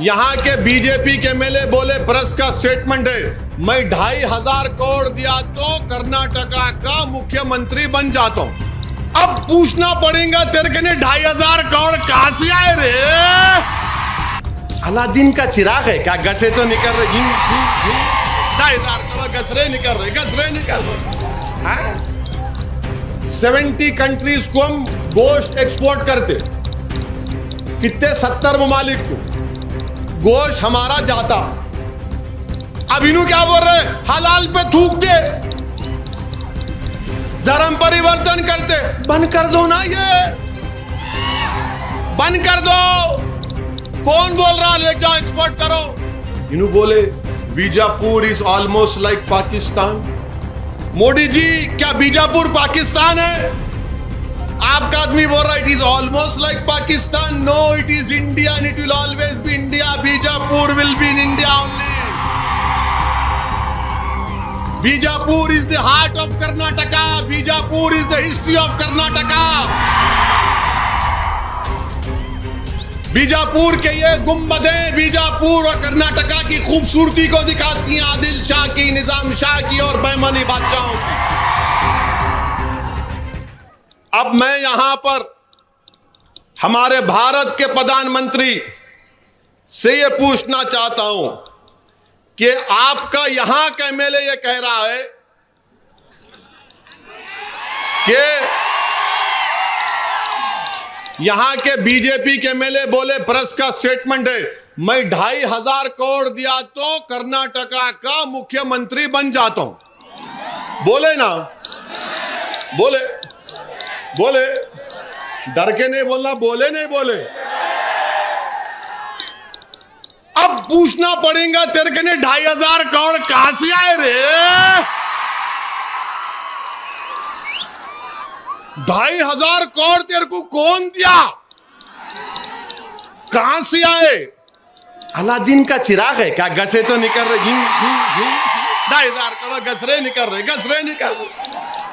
यहाँ के बीजेपी के एमएलए बोले, प्रेस का स्टेटमेंट है, मैं 2,500 करोड़ दिया तो कर्नाटका का मुख्यमंत्री बन जाता हूं। अब पूछना पड़ेगा तेरे के ने 2,500 करोड़ कहां से आए रे? अलादीन का चिराग है क्या? गसे तो निकल रहे, 2,500 करोड़ गसरे निकल रहे। हाँ? 70 कंट्रीज को हम गोश्त एक्सपोर्ट करते, कितने 70 ममालिक को गोश्त हमारा जाता। अब इन्हों क्या बोल रहे? हलाल पे थूक दे, धर्म परिवर्तन करते। बंद कर दो ना, ये बंद कर दो। कौन बोल रहा ले जाओ एक्सपोर्ट करो? इन्हों बोले Bijapur is almost like Pakistan. Modi ji, क्या बीजापुर पाकिस्तान है? आपका आदमी बोल रहा है it is almost like Pakistan. No, it is India and it will always be India. Bijapur will be in India only. Bijapur is the heart of Karnataka. Bijapur is the history of Karnataka. Bijapur के ये गुम्बदें बीजापुर और कर्नाटका की खूबसूरती को दिखाती हैं, आदिल शाह की, निजाम शाह की और बेमनी बादशाहों की। अब मैं यहां पर हमारे भारत के प्रधानमंत्री से ये पूछना चाहता हूं कि आपका यहां का एमएलए ये कह रहा है कि यहां के बीजेपी के एमएलए बोले, प्रेस का स्टेटमेंट है, मैं 2,500 करोड़ दिया तो कर्नाटका का मुख्यमंत्री बन जाता हूं। बोले ना, बोले बोले, डर के नहीं बोलना, बोले नहीं बोले। अब पूछना पड़ेगा तेरे के ने 2,500 करोड़ कहां से आए रे? 2,500 करोड़ तेरे को कौन दिया? कहां से आए? अलादीन का चिराग है क्या? गसे तो निकल रहे, 2,500 करोड़ गसरे निकल रहे।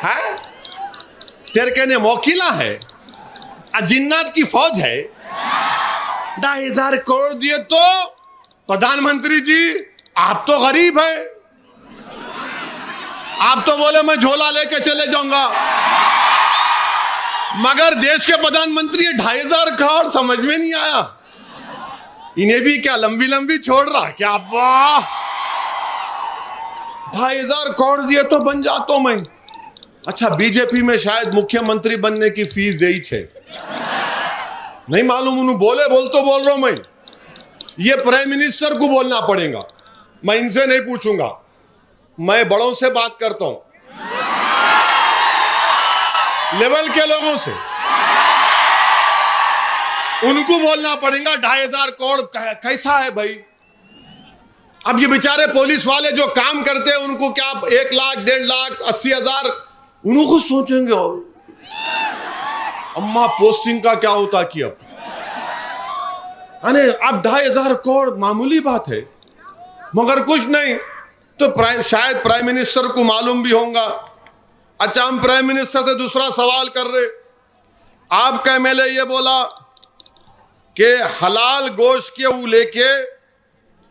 हाँ? तेरे के ने मोकिला है, जिन्नात की फौज है। 2,500 करोड़ दिए तो प्रधानमंत्री जी आप तो गरीब हैं, आप तो बोले मैं झोला लेके चले जाऊंगा, मगर देश के प्रधानमंत्री 2,500 करोड़ समझ में नहीं आया। इन्हें भी क्या लंबी लंबी छोड़ रहा क्या? वाह, 2,500 करोड़ दिए तो बन जाता हूं मैं। अच्छा, बीजेपी में शायद मुख्यमंत्री बनने की फीस यही है, नहीं मालूम। उन्होंने बोले, बोल रहा हूं मैं, ये प्राइम मिनिस्टर को बोलना पड़ेगा, मैं इनसे नहीं पूछूंगा, मैं बड़ों से बात करता हूं, लेवल के लोगों से, उनको बोलना पड़ेगा 2,500 करोड़ कैसा है भाई। अब ये बेचारे पुलिस वाले जो काम करते हैं उनको क्या 1 लाख, 1.5 लाख, 80,000, उनको सोचेंगे अम्मा पोस्टिंग का क्या होता कि अब अब 2,500 करोड़ मामूली बात है, मगर कुछ नहीं तो शायद प्राइम मिनिस्टर को मालूम भी होगा। अच्छा, हम प्राइम मिनिस्टर से दूसरा सवाल कर रहे, आपका एमएलए ये बोला कि हलाल गोश्त के वो लेके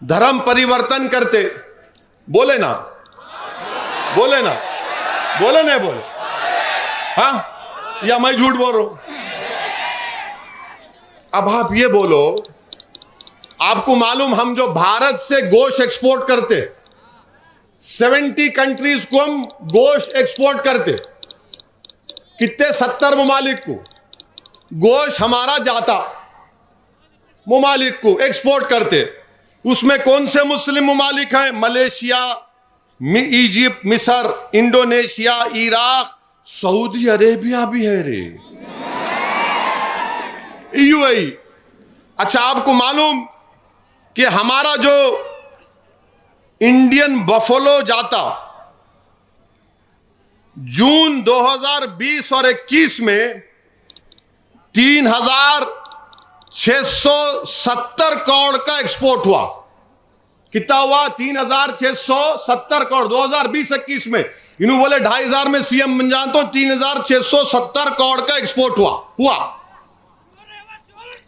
धर्म परिवर्तन करते। बोले ना, बोले ना, बोले नहीं बोले? हाँ, या मैं झूठ बोल रहा हूं? अब आप ये बोलो, आपको मालूम हम जो भारत से गोश्त एक्सपोर्ट करते, 70 कंट्रीज को हम गोश्त एक्सपोर्ट करते, कितने 70 ममालिक को गोश्त हमारा जाता, ममालिक को एक्सपोर्ट करते। उसमें कौन से मुस्लिम ममालिक हैं? मलेशिया, इजिप्ट, मिस्र, इंडोनेशिया, इराक, सऊदी अरेबिया भी है रे, यूएई। अच्छा, आपको मालूम कि हमारा जो इंडियन बफलो जाता, जून 2020 और 21 में 3,670 करोड़ का एक्सपोर्ट हुआ। कितना हुआ? 3,670 करोड़ 2020-21 में। इन्होंने बोले 2,500 में सीएम बन जाता हूं, 3,670 करोड़ का एक्सपोर्ट हुआ।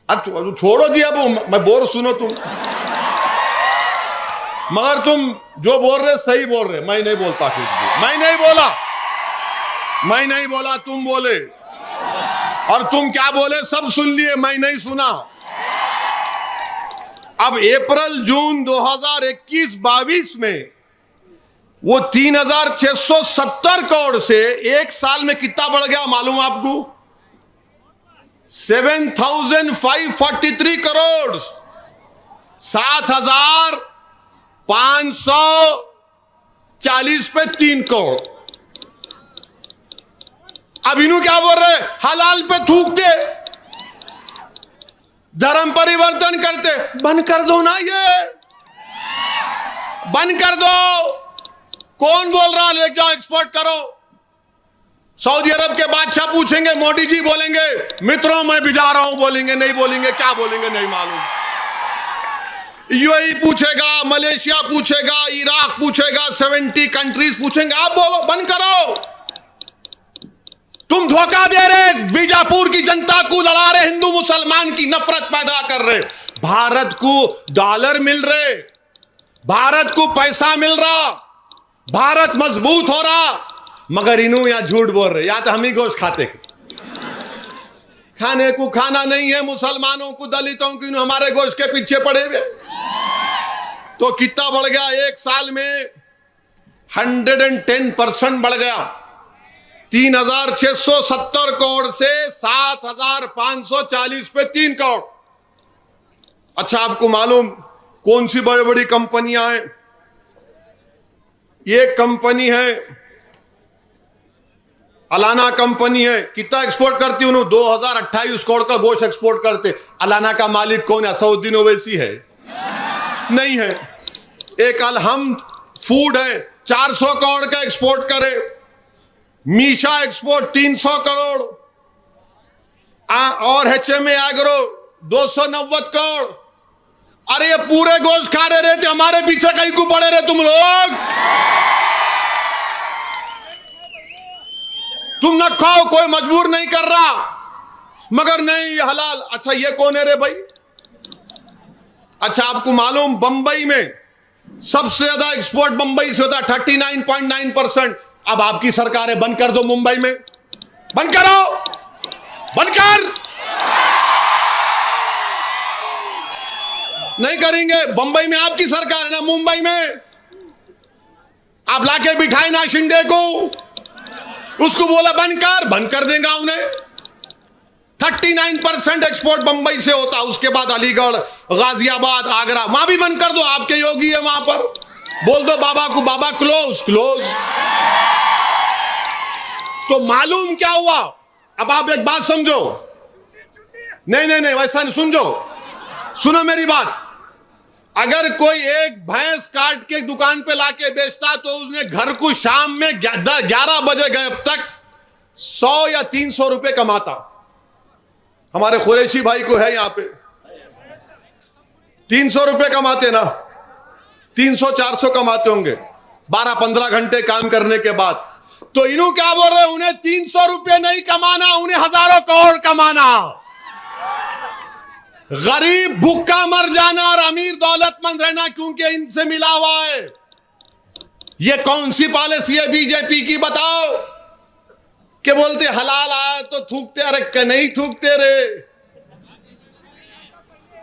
अब छोड़ो जी, अब मैं बोल सुनो तुम, मगर तुम जो बोल रहे सही बोल रहे, मैं नहीं बोलता कुछ भी, मैं नहीं बोला, तुम बोले, और तुम क्या बोले सब सुन लिए, मैं नहीं सुना। अब अप्रैल जून 2021-22 में वो 3,670 करोड़ से एक साल में कितना बढ़ गया मालूम आपको? 7,543 करोड़, 7,540 पे 3 करोड़। अब इन्हों क्या बोल रहे? हलाल पे थूकते, धर्म परिवर्तन करते। बंद कर दो ना, ये बंद कर दो। कौन बोल रहा ले जाओ एक्सपोर्ट करो? सऊदी अरब के बादशाह पूछेंगे, मोदी जी बोलेंगे मित्रों मैं भी जा रहा हूं, बोलेंगे नहीं, बोलेंगे क्या बोलेंगे नहीं मालूम। यूएई पूछेगा, मलेशिया पूछेगा, इराक पूछेगा, 70 कंट्रीज पूछेंगे, आप बोलो बंद करो। तुम धोखा दे रहे, बीजापुर की जनता को लड़ा रहे, हिंदू मुसलमान की नफरत पैदा कर रहे। भारत को डॉलर मिल रहे, भारत को पैसा मिल रहा, भारत मजबूत हो रहा, मगर इन्हों या झूठ बोल रहे। या तो हम ही गोश्त खाते, खाने को खाना नहीं है मुसलमानों को, दलितों को, हमारे गोश्त के पीछे पड़े हुए। तो कितना बढ़ गया एक साल में? 110% बढ़ गया। 3,670 करोड़ से 7,540 पे 3 करोड़। अच्छा, आपको मालूम कौन सी बड़ी बड़ी कंपनियां हैं? एक कंपनी है अलाना कंपनी है, कितना एक्सपोर्ट करती है? उन्होंने 2,028 करोड़ का गोश्त एक्सपोर्ट करते। अलाना का मालिक कौन है? असउद्दीन ओवैसी है? नहीं है। एक अलहम फूड है, 400 करोड़ का एक्सपोर्ट करे। मीशा एक्सपोर्ट 300 करोड़, और एचएमए एग्रो 290 करोड़। अरे ये पूरे गोश्त खा रहे थे, हमारे पीछे कहीं को पड़े रहे तुम लोग। तुम न खाओ, कोई मजबूर नहीं कर रहा, मगर नहीं ये हलाल। अच्छा, ये कौन है रे भाई? अच्छा, आपको मालूम बंबई में सबसे ज्यादा एक्सपोर्ट बंबई से होता है, 39.9%। अब आपकी सरकार है, बंद कर दो मुंबई में, बंद करो, बंद कर। नहीं करेंगे। बंबई में आपकी सरकार है ना, मुंबई में आप लाके बिठाए ना शिंदे को, उसको बोला बंद कर देगा उन्हें। 39% एक्सपोर्ट बंबई से होता, उसके बाद अलीगढ़, गाजियाबाद, आगरा, वहां भी बंद कर दो। आपके योगी है वहां पर, बोल दो बाबा को, बाबा क्लोज। तो मालूम क्या हुआ? अब आप एक बात समझो, नहीं वैसा नहीं, सुनो मेरी बात। अगर कोई एक भैंस काट के दुकान पे लाके बेचता, तो उसने घर को शाम में 11 बजे गए तक 100 या 300 रुपए कमाता। हमारे कुरैशी भाई को है यहां पे, 300 रुपए कमाते ना, 300-400 कमाते होंगे 12-15 घंटे काम करने के बाद। तो इन्हों क्या बोल रहे हैं? उन्हें 300 रुपए नहीं कमाना, उन्हें हजारों करोड़ कमाना। गरीब भूखा मर जाना और अमीर दौलतमंद रहना, क्योंकि इनसे मिला हुआ है। ये कौन सी पॉलिसी है बीजेपी की बताओ? कि बोलते हलाल आया तो थूकते, अरे नहीं थूकते रे।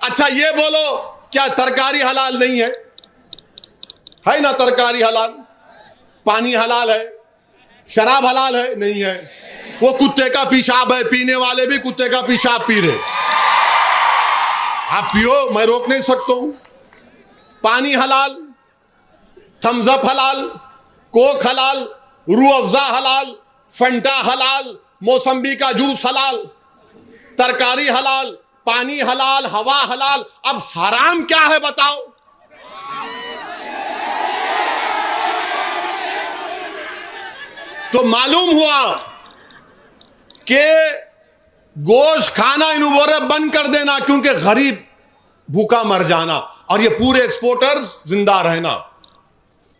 अच्छा, ये बोलो क्या तरकारी हलाल नहीं है? है ना तरकारी हलाल, पानी हलाल है, शराब हलाल है? नहीं है। वो कुत्ते का पेशाब है, पीने वाले भी कुत्ते का पेशाब पी रहे। आप पियो, मैं रोक नहीं सकता हूं। पानी हलाल, थम्स अप हलाल, कोक हलाल, रूह अफ़ज़ा हलाल, फंटा हलाल, मौसम्बी का जूस हलाल, तरकारी हलाल, पानी हलाल, हवा हलाल। अब हराम क्या है बताओ? तो मालूम हुआ कि गोश्त खाना इन बोरे बंद कर देना, क्योंकि गरीब भूखा मर जाना और ये पूरे एक्सपोर्टर्स जिंदा रहना।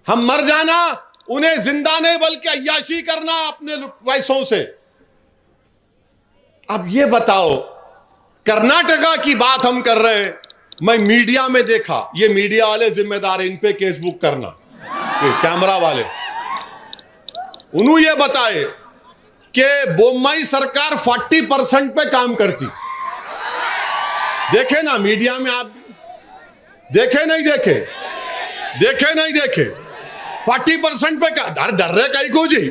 हम मर जाना, उन्हें जिंदा नहीं बल्कि अय्याशी करना अपने पैसों से। अब ये बताओ कर्नाटका की बात हम कर रहे हैं, मैं मीडिया में देखा, ये मीडिया वाले जिम्मेदार हैं, इन पे केस बुक करना, ये कैमरा वाले। उन्होंने ये बताए कि बोम्मई सरकार 40% पे काम करती। देखे ना मीडिया में, आप देखे नहीं देखे, देखे नहीं देखे, 40% पे डर रहे कहीं को जी।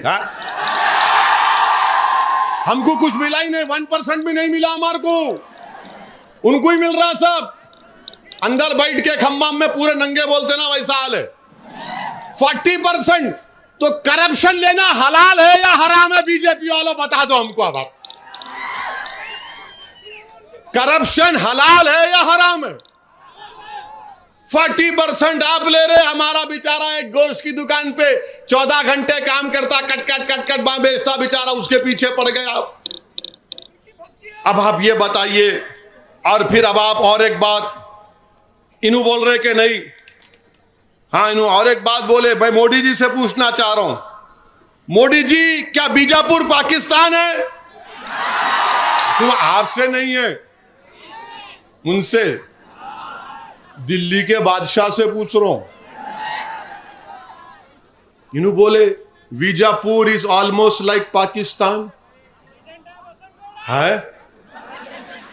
हमको कुछ मिला ही नहीं, 1% भी नहीं मिला हमारे को, उनको ही मिल रहा सब। अंदर बैठ के खम्बाम में पूरे नंगे बोलते ना, वैसा हाल है। 40%। तो करप्शन लेना हलाल है या हराम है? बीजेपी वालों बता दो हमको। अब करप्शन हलाल है या हराम है? 40% आप ले रहे। हमारा बेचारा एक गोश्त की दुकान पे 14 घंटे काम करता, कट कट कट कट बेचता, बेचारा उसके पीछे पड़ गए आप। अब आप ये बताइए। और फिर अब आप और एक बात, इन्हों बोल रहे कि नहीं, हाँ इन्हों और एक बात बोले, भाई मोदी जी से पूछना चाह रहा हूं, मोदी जी क्या बीजापुर पाकिस्तान है? तो आपसे नहीं है, उनसे, दिल्ली के बादशाह से पूछ रहा हूं। इन्हों बोले Bijapur is almost like Pakistan है।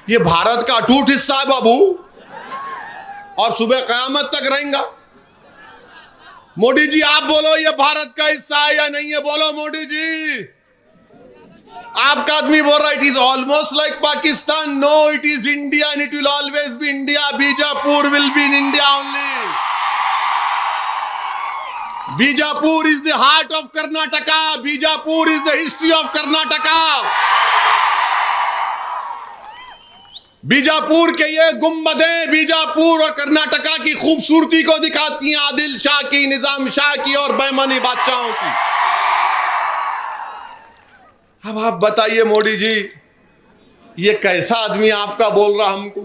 ये भारत का अटूट हिस्सा है बाबू, और सुबह कयामत तक रहेगा। मोदी जी आप बोलो, ये भारत का हिस्सा है या नहीं है? बोलो मोदी जी। आपका आदमी बोल रहा है it is almost like Pakistan. No, it is India and it will always be India. Bijapur will be in India only. Bijapur is the heart of Karnataka. Bijapur is the history of Karnataka. Bijapur के ये गुंबदें बीजापुर और कर्नाटका की खूबसूरती को दिखाती हैं, आदिल शाह की, निजाम शाह की और बैमनी बादशाहों की। अब आप बताइए मोदी जी, ये कैसा आदमी आपका बोल रहा हमको?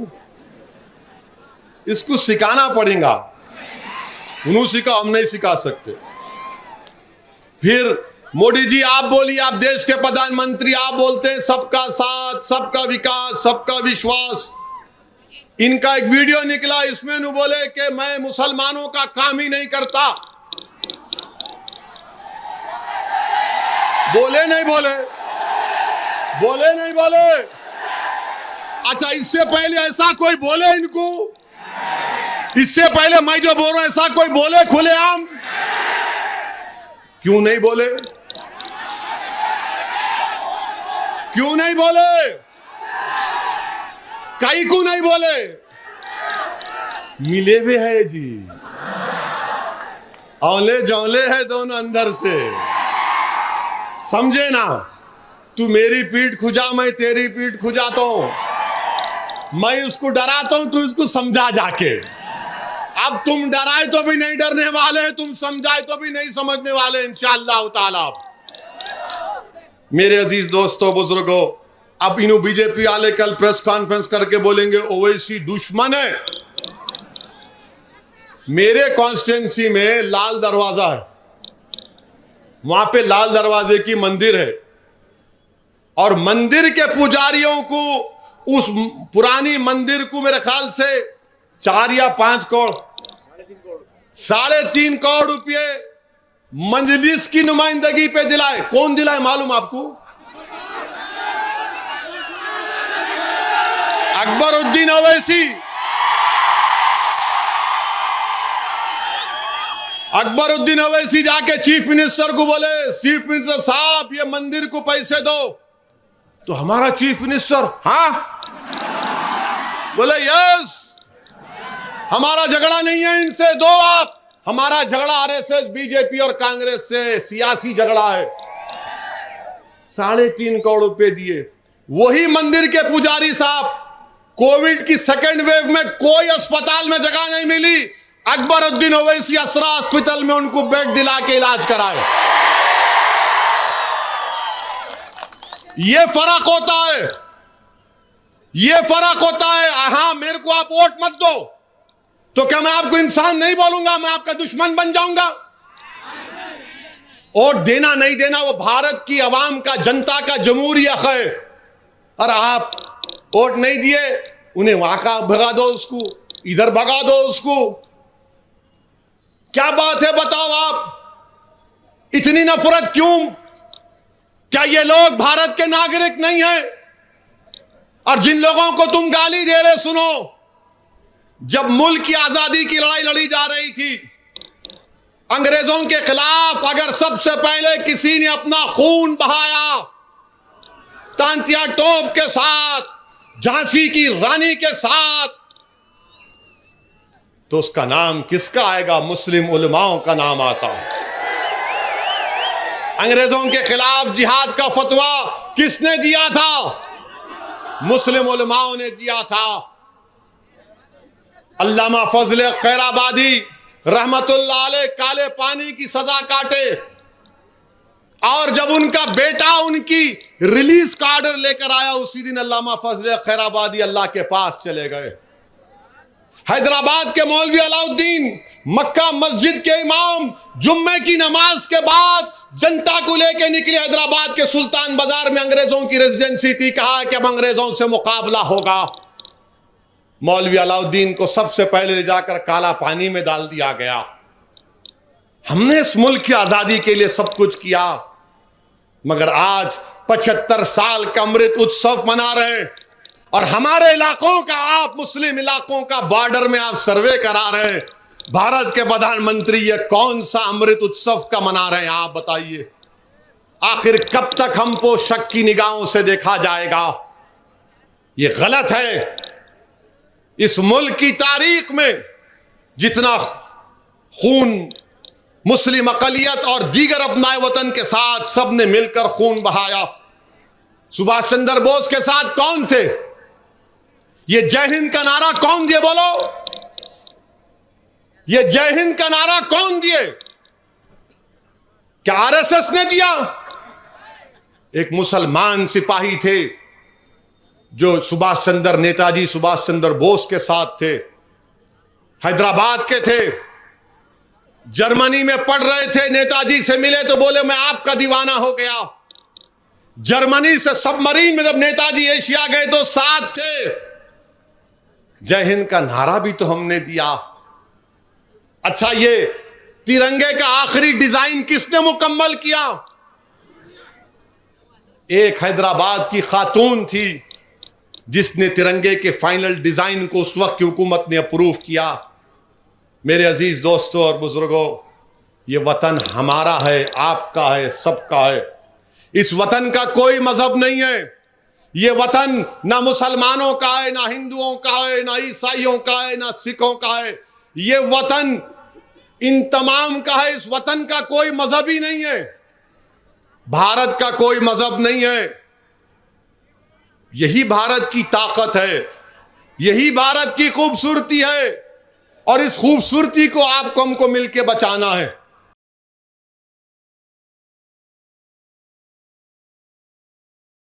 इसको सिखाना पड़ेगा। उन्होंने सिखा, हम नहीं सिखा सकते। फिर मोदी जी आप बोलिए, आप देश के प्रधानमंत्री, आप बोलते हैं सबका साथ, सबका विकास, सबका विश्वास। इनका एक वीडियो निकला, इसमें उन्होंने बोले कि मैं मुसलमानों का काम ही नहीं करता। बोले नहीं बोले? बोले नहीं बोले? अच्छा, इससे पहले ऐसा कोई बोले इनको? इससे पहले मैं जो बोल रहा हूं ऐसा कोई बोले खुलेआम? क्यों नहीं बोले? क्यों नहीं बोले? कई को नहीं बोले? मिले हुए है जी, औले जौले है दोनों अंदर से, समझे ना? तू मेरी पीठ खुजा, मैं तेरी पीठ खुजाता हूं। मैं उसको डराता हूं, तू इसको समझा जाके। अब तुम डराए तो भी नहीं डरने वाले, तुम समझाए तो भी नहीं समझने वाले इंशाअल्लाह ताला। मेरे अजीज दोस्तों, बुजुर्गों, अब इन्हों बीजेपी वाले कल प्रेस कॉन्फ्रेंस करके बोलेंगे ओवैसी दुश्मन है। मेरे कॉन्स्टिट्यूंसी में लाल दरवाजा है, वहां पे लाल दरवाजे की मंदिर है, और मंदिर के पुजारियों को, उस पुरानी मंदिर को मेरे ख्याल से 4 या 5 करोड़, 3.5 करोड़ रुपये मजलिस की नुमाइंदगी पे दिलाए। कौन दिलाए मालूम आपको? अकबरुद्दीन ओवैसी। अकबरुद्दीन ओवैसी जाके चीफ मिनिस्टर को बोले, चीफ मिनिस्टर साहब ये मंदिर को पैसे दो। तो हमारा चीफ मिनिस्टर, हाँ, बोले यस, हमारा झगड़ा नहीं है इनसे, दो आप। हमारा झगड़ा आरएसएस, बीजेपी और कांग्रेस से, सियासी झगड़ा है। 3.5 करोड़ रुपए दिए। वही मंदिर के पुजारी साहब, कोविड की सेकेंड वेव में कोई अस्पताल में जगह नहीं मिली, अकबरुद्दीन ओवैसी असरा हॉस्पिटल में उनको बेड दिला के इलाज कराए। ये फर्क होता है, ये फर्क होता है। हाँ, मेरे को आप वोट मत दो तो क्या मैं आपको इंसान नहीं बोलूंगा, मैं आपका दुश्मन बन जाऊंगा? वोट देना नहीं देना वो भारत की आवाम का, जनता का जमहूरी हक है। और आप वोट नहीं दिए, उन्हें वहां का भगा दो, उसको इधर भगा दो उसको। क्या बात है बताओ आप, इतनी नफरत क्यों? क्या ये लोग भारत के नागरिक नहीं हैं? और जिन लोगों को तुम गाली दे रहे, सुनो, जब मुल्क की आजादी की लड़ाई लड़ी जा रही थी अंग्रेजों के खिलाफ, अगर सबसे पहले किसी ने अपना खून बहाया तांतिया टोप के साथ, झांसी की रानी के साथ, तो उसका नाम किसका आएगा? मुस्लिम उलमाओं का नाम आता है। अंग्रेजों के खिलाफ जिहाद का फतवा किसने दिया था? मुस्लिम उलमाओं ने दिया था। अल्लामा फजल खैराबादी रहमतुल्लाह अलैह काले पानी की सजा काटे, और जब उनका बेटा उनकी रिलीज का ऑर्डर लेकर आया, उसी दिन अल्लामा फजल खैराबादी अल्लाह के पास चले गए। हैदराबाद के मौलवी अलाउद्दीन, मक्का मस्जिद के इमाम, जुम्मे की नमाज के बाद जनता को लेकर निकले हैदराबाद के सुल्तान बाजार में, अंग्रेजों की रेजिडेंसी थी। कहा कि अब अंग्रेजों से मुकाबला होगा। मौलवी अलाउद्दीन को सबसे पहले ले जाकर काला पानी में डाल दिया गया। हमने इस मुल्क की आजादी के लिए सब कुछ किया, मगर आज 75 साल का अमृत उत्सव मना रहे हैं, और हमारे इलाकों का, आप मुस्लिम इलाकों का बॉर्डर में आप सर्वे करा रहे हैं। भारत के प्रधानमंत्री ये कौन सा अमृत उत्सव का मना रहे हैं? आप बताइए, आखिर कब तक हमको शक की निगाहों से देखा जाएगा? ये गलत है। इस मुल्क की तारीख में जितना खून मुस्लिम अकलियत और दीगर अपनाए वतन के साथ सबने मिलकर खून बहाया। सुभाष चंद्र बोस के साथ कौन थे? ये जय हिंद का नारा कौन दिए? बोलो, ये जय हिंद का नारा कौन दिए? क्या आरएसएस ने दिया? एक मुसलमान सिपाही थे जो नेताजी सुभाष चंद्र बोस के साथ थे, हैदराबाद के थे, जर्मनी में पढ़ रहे थे। नेताजी से मिले तो बोले मैं आपका दीवाना हो गया। जर्मनी से सबमरीन में जब नेताजी एशिया गए तो साथ थे। जय हिंद का नारा भी तो हमने दिया। अच्छा, ये तिरंगे का आखिरी डिजाइन किसने मुकम्मल किया? एक हैदराबाद की खातून थी जिसने तिरंगे के फाइनल डिजाइन को उस वक्त की हुकूमत ने अप्रूव किया। मेरे अजीज दोस्तों और बुजुर्गों, ये वतन हमारा है, आपका है, सबका है। इस वतन का कोई मजहब नहीं है। ये वतन ना मुसलमानों का है, ना हिंदुओं का है, ना ईसाइयों का है, ना सिखों का है। ये वतन इन तमाम का है। इस वतन का कोई मजहब ही नहीं है। भारत का कोई मजहब नहीं है। यही भारत की ताकत है, यही भारत की खूबसूरती है, और इस खूबसूरती को आपको हमको मिलकर बचाना है।